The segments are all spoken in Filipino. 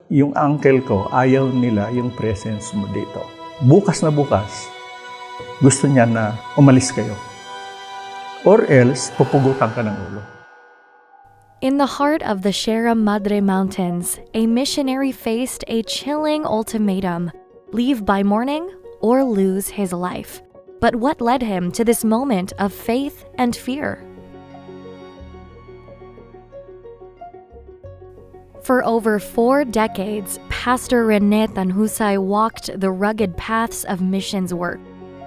yung uncle ko, ayaw nila yung presence mo dito. Bukas na bukas, gusto niya na umalis kayo. Or else, pupugutan ka ng ulo. In the heart of the Sierra Madre Mountains, a missionary faced a chilling ultimatum: leave by morning or lose his life. But what led him to this moment of faith and fear? For over 4 decades, Pastor Rene Tanhusay walked the rugged paths of missions work.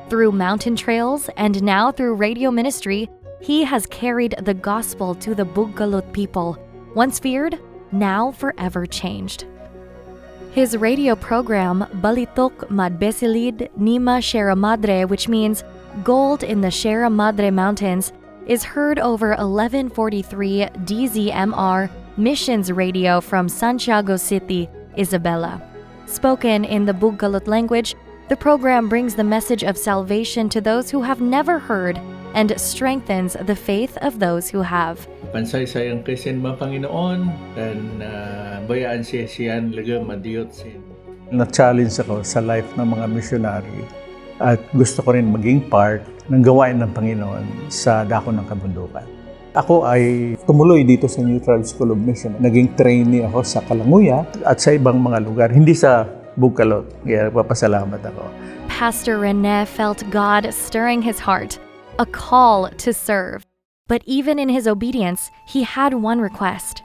Through mountain trails and now through radio ministry, he has carried the gospel to the Bugkalot people, once feared, now forever changed. His radio program, Balitok Madbesilid Nima Sierra Madre, which means gold in the Sierra Madre Mountains, is heard over 1143 DZMR Missions Radio from Santiago City, Isabela. Spoken in the Bugkalot language, the program brings the message of salvation to those who have never heard and strengthens the faith of those who have. Pansaysayang Kristiyan mga Panginoon, dan bayaan siyan laga madiyot sin. Na-challenge ako sa life ng mga missionary at gusto ko rin maging part ng gawain ng Panginoon sa dako ng kabundukan. Ako ay tumuloy dito sa Neutral School of Mission. Naging trainee ako sa Kalanguya at sa ibang mga lugar, hindi sa Bugkalot. Kaya papasalamat ako. Pastor Rene felt God stirring his heart, a call to serve. But even in his obedience, he had one request.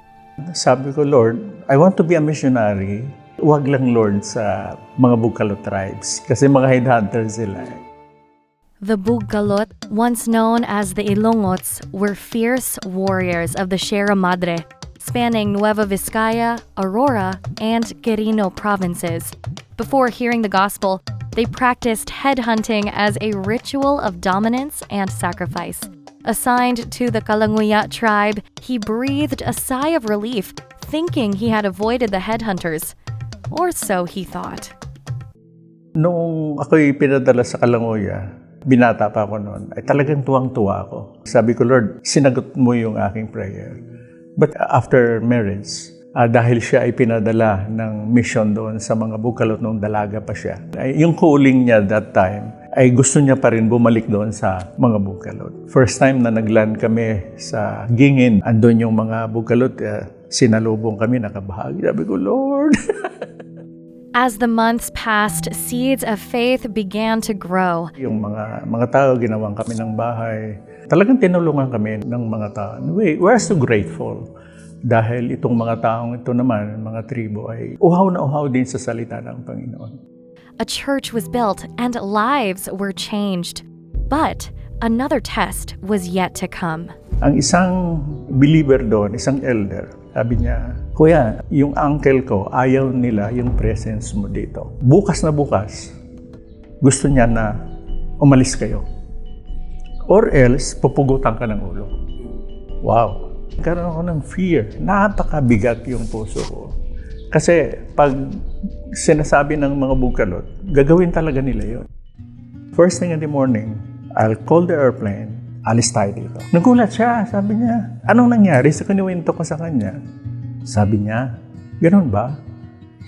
Sabi ko, Lord, I want to be a missionary. Huwag lang, Lord, sa mga Bugkalot tribes. Kasi mga headhunters sila. The Bugkalot, once known as the Ilongots, were fierce warriors of the Sierra Madre, spanning Nueva Vizcaya, Aurora, and Quirino provinces. Before hearing the gospel, they practiced headhunting as a ritual of dominance and sacrifice. Assigned to the Kalanguya tribe, he breathed a sigh of relief, thinking he had avoided the headhunters. Or so he thought. Noong ako'y pinadala sa Kalanguya, binata pa ako noon, ay talagang tuwang-tuwa ako. Sabi ko, Lord, sinagot mo yung aking prayer. But after marriage, dahil siya ay pinadala ng mission doon sa mga Bugkalot noong dalaga pa siya, yung calling niya that time, ay gusto niya pa rin bumalik doon sa mga Bugkalot. First time na nagland kami sa Gingin, andun yung mga Bugkalot, sinalubong kami, nakabahagi. Sabi ko, Lord! As the months passed, seeds of faith began to grow. Yung mga tao, ginawang kami ng bahay. Talagang tinulungan kami ng mga tao. We're so grateful. Dahil itong mga taong ito naman, mga tribo, ay uhaw na uhaw din sa salita ng Panginoon. A church was built and lives were changed. But another test was yet to come. Ang isang believer doon, isang elder, sabi niya, Kuya, yung uncle ko, ayaw nila yung presence mo dito. Bukas na bukas, gusto niya na umalis kayo. Or else, pupugutan ka ng ulo. Wow! Karoon ako ng fear. Napakabigat yung puso ko. Kasi pag sinasabi ng mga Bugkalot, gagawin talaga nila yun. First thing in the morning, I'll call the airplane, alis tayo dito. Nagulat siya, sabi niya, anong nangyari sa kiniwento ko sa kanya? Sabi niya, ganoon ba?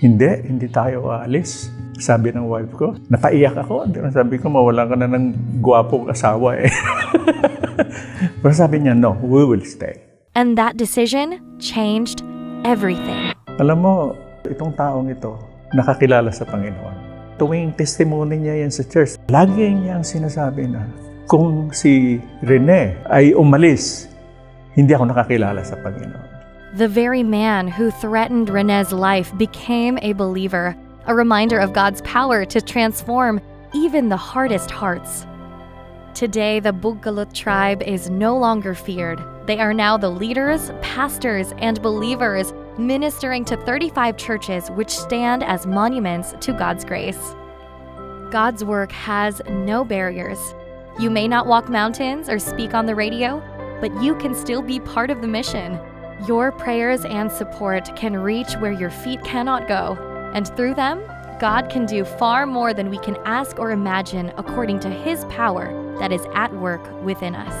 Hindi tayo aalis. Sabi ng wife ko, napaiyak ako. Sabi ko, mawalan ka na ng gwapong asawa eh. Pero sabi niya, no, we will stay. And that decision changed everything. Alam mo, itong taong ito, nakakilala sa Panginoon. Tuwing testimony niya yan sa church, lagi niyang sinasabi na, kung si Rene ay umalis, hindi ako nakakilala sa Panginoon. The very man who threatened Rene's life became a believer, a reminder of God's power to transform even the hardest hearts. Today, the Bugkalot tribe is no longer feared. They are now the leaders, pastors, and believers ministering to 35 churches which stand as monuments to God's grace. God's work has no barriers. You may not walk mountains or speak on the radio, but you can still be part of the mission. Your prayers and support can reach where your feet cannot go, and through them, God can do far more than we can ask or imagine according to His power that is at work within us.